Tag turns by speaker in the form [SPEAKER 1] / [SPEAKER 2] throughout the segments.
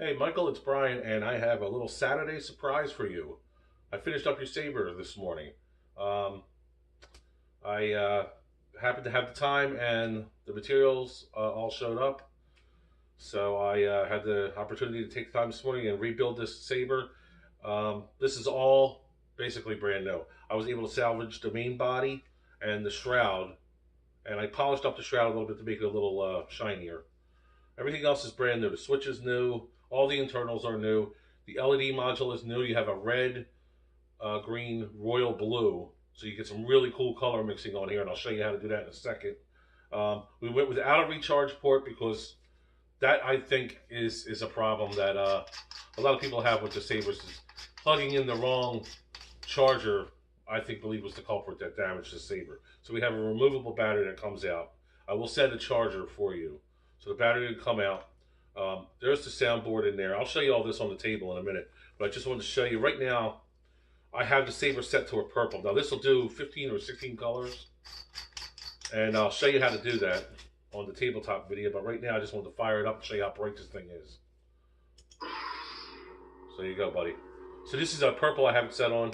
[SPEAKER 1] Hey, Michael, it's Brian, and I have a little Saturday surprise for you. I finished up your Saber this morning. Um, I happened to have the time, and the materials all showed up. So I had the opportunity to take time this morning and rebuild this Saber. This is all basically brand new. I was able to salvage the main body and the shroud, and I polished up the shroud a little bit to make it a little shinier. Everything else is brand new. The switch is new. All the internals are new. The LED module is new. You have a red, green, royal blue. So you get some really cool color mixing on here, and I'll show you how to do that in a second. We went without a recharge port because that, I think, is a problem that a lot of people have with the Sabers. Is plugging in the wrong charger, I believe was the culprit that damaged the Saber. So we have a removable battery that comes out. I will send a charger for you. So the battery will come out. There's the soundboard in there. I'll show you all this on the table in a minute. But I just wanted to show you right now, I have the Saber set to a purple. Now this will do 15 or 16 colors. And I'll show you how to do that on the tabletop video. But right now I just want to fire it up and show you how bright this thing is. So there you go, buddy. So this is a purple I have it set on.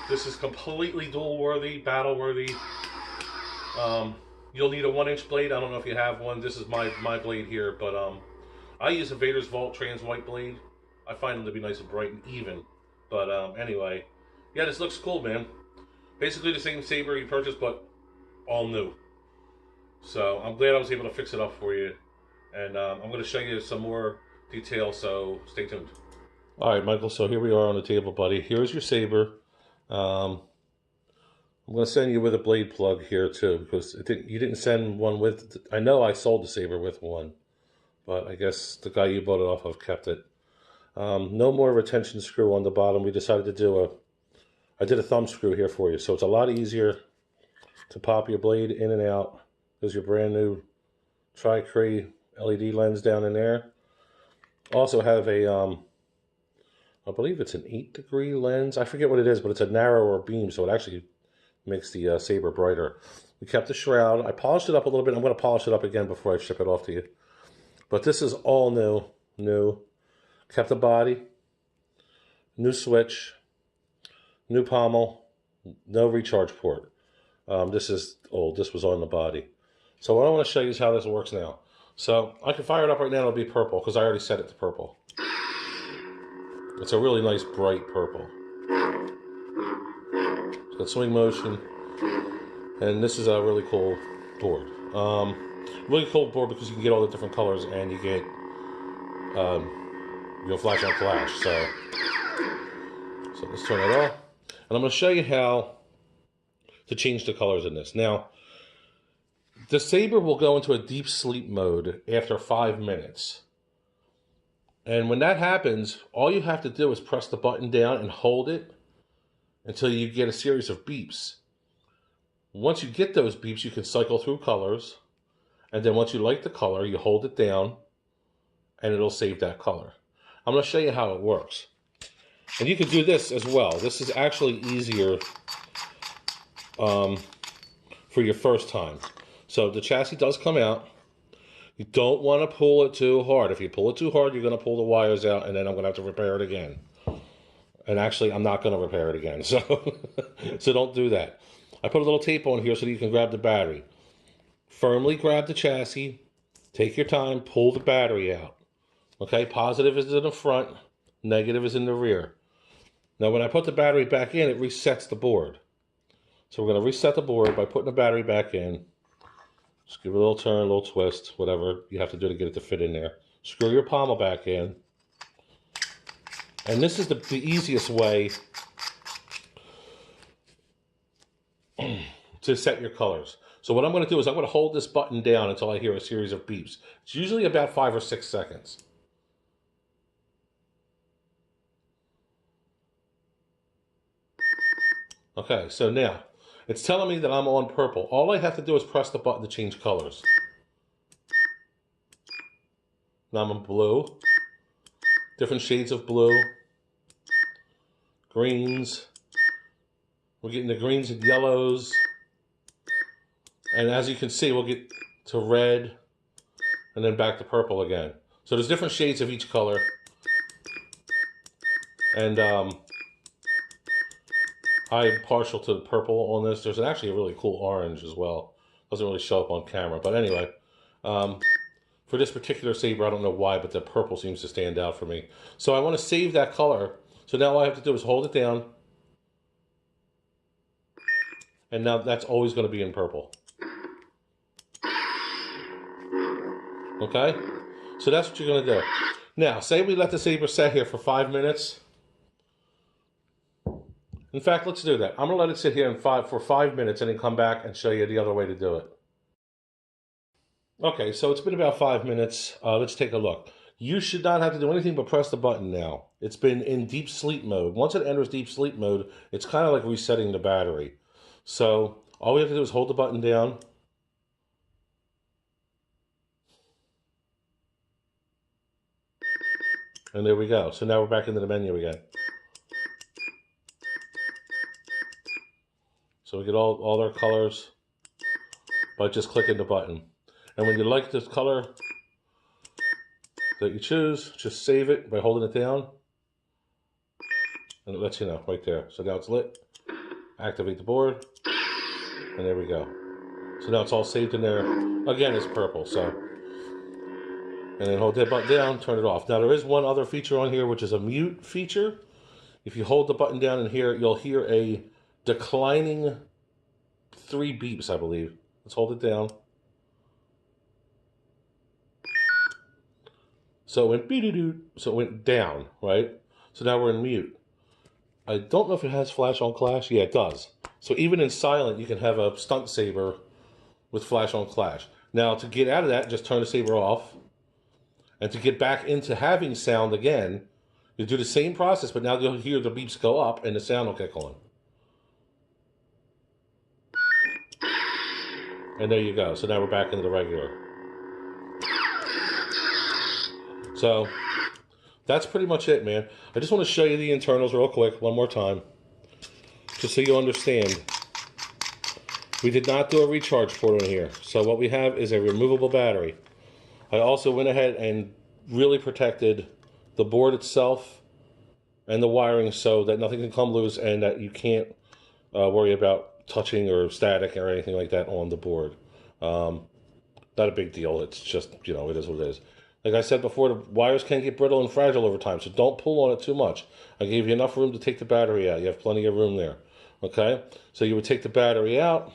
[SPEAKER 1] This is completely dual worthy, battle worthy. You'll need a 1-inch blade. I don't know if you have one. This is my blade here, but I use a Vader's Vault trans white blade. I find them to be nice and bright and even. But anyway, yeah, this looks cool, man. Basically the same Saber you purchased, but all new. So I'm glad I was able to fix it up for you. And I'm going to show you some more details, so stay tuned. All right, Michael, so here we are on the table, buddy. Here's your Saber. I'm going to send you with a blade plug here, too, because you didn't send one with... I know I sold the Saber with one, but I guess the guy you bought it off of kept it. No more retention screw on the bottom. We decided to do I did a thumb screw here for you, so it's a lot easier to pop your blade in and out. There's your brand new Tri-Cray LED lens down in there. Also have a, I believe it's an 8-degree lens. I forget what it is, but it's a narrower beam, so it actually makes the Saber brighter. We kept the shroud. I polished it up a little bit. I'm going to polish it up again before I ship it off to you. But this is all new. Kept the body, new switch, new pommel, no recharge port. This is old. This was on the body. So what I want to show you is how this works now. So I can fire it up right now. It'll be purple because I already set it to purple. It's a really nice bright purple. It's got swing motion. And this is a really cool board. Really cool board because you can get all the different colors and you get flash on flash. So let's turn it off. And I'm going to show you how to change the colors in this. Now, the Saber will go into a deep sleep mode after 5 minutes. And when that happens, all you have to do is press the button down and hold it until you get a series of beeps. Once you get those beeps, you can cycle through colors. And then once you like the color, you hold it down and it'll save that color. I'm going to show you how it works. And you can do this as well. This is actually easier for your first time. So the chassis does come out. You don't want to pull it too hard. If you pull it too hard, you're going to pull the wires out, and then I'm going to have to repair it again. And actually, I'm not going to repair it again. So, so don't do that. I put a little tape on here so that you can grab the battery. Firmly grab the chassis. Take your time. Pull the battery out. Okay, positive is in the front. Negative is in the rear. Now, when I put the battery back in, it resets the board. So we're going to reset the board by putting the battery back in. Just give it a little turn, a little twist, whatever you have to do to get it to fit in there. Screw your pommel back in. And this is the easiest way to set your colors. So what I'm going to do is I'm going to hold this button down until I hear a series of beeps. It's usually about 5 or 6 seconds. Okay, so now, it's telling me that I'm on purple. All I have to do is press the button to change colors. Now I'm on blue. Different shades of blue. Greens. We're getting the greens and yellows. And as you can see, we'll get to red and then back to purple again. So there's different shades of each color. And I'm partial to the purple on this. There's actually a really cool orange as well. Doesn't really show up on camera. But anyway, for this particular Saber, I don't know why, but the purple seems to stand out for me. So I want to save that color. So now all I have to do is hold it down. And now that's always going to be in purple. Okay? So that's what you're going to do. Now, say we let the Saber sit here for 5 minutes. In fact, let's do that. I'm going to let it sit here for 5 minutes and then come back and show you the other way to do it. Okay, so it's been about 5 minutes. Let's take a look. You should not have to do anything but press the button now. It's been in deep sleep mode. Once it enters deep sleep mode, it's kind of like resetting the battery. So all we have to do is hold the button down. And there we go. So now we're back into the menu again. So we get all their colors by just clicking the button. And when you like this color that you choose, just save it by holding it down. And it lets you know right there. So now it's lit. Activate the board. And there we go. So now it's all saved in there. Again, it's purple. So, and then hold that button down, turn it off. Now there is one other feature on here, which is a mute feature. If you hold the button down in here, you'll hear a declining 3 beeps, I believe. Let's hold it down. So it went beep-doo-doo. So it went down, right? So now we're in mute. I don't know if it has flash on clash. Yeah, it does. So even in silent, you can have a stunt Saber with flash on clash. Now to get out of that, just turn the Saber off. And to get back into having sound again, you do the same process, but now you'll hear the beeps go up and the sound will kick on. And there you go. So now we're back into the regular. So that's pretty much it, man. I just want to show you the internals real quick one more time, just so you understand. We did not do a recharge port in here. So what we have is a removable battery. I also went ahead and really protected the board itself and the wiring so that nothing can come loose and that you can't worry about touching or static or anything like that on the board. Not a big deal. It's just, you know, it is what it is. Like I said before, the wires can get brittle and fragile over time, so don't pull on it too much. I gave you enough room to take the battery out. You have plenty of room there. Okay? So you would take the battery out.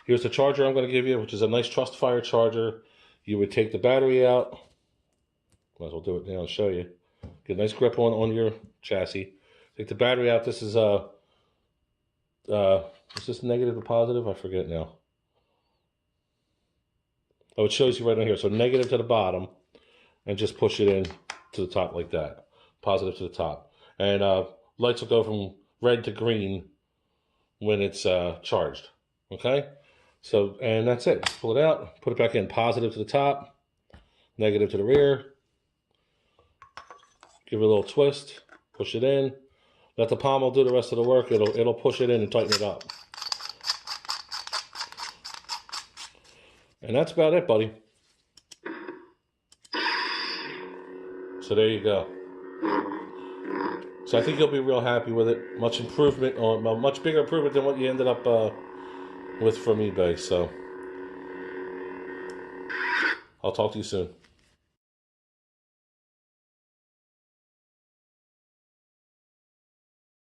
[SPEAKER 1] Here's the charger I'm going to give you, which is a nice Trustfire charger. You would take the battery out. Might as well do it now and show you. Get a nice grip on your chassis. Take the battery out. This is is this negative or positive? I forget now. Oh, it shows you right on here. So negative to the bottom, and just push it in to the top like that. Positive to the top. And lights will go from red to green when it's charged. Okay? So, and that's it. Pull it out, put it back in. Positive to the top, negative to the rear. Give it a little twist, push it in. Let the pommel do the rest of the work. It'll push it in and tighten it up. And that's about it, buddy. So there you go. So I think you'll be real happy with it. Much improvement, or a much bigger improvement than what you ended up with from eBay. So I'll talk to you soon.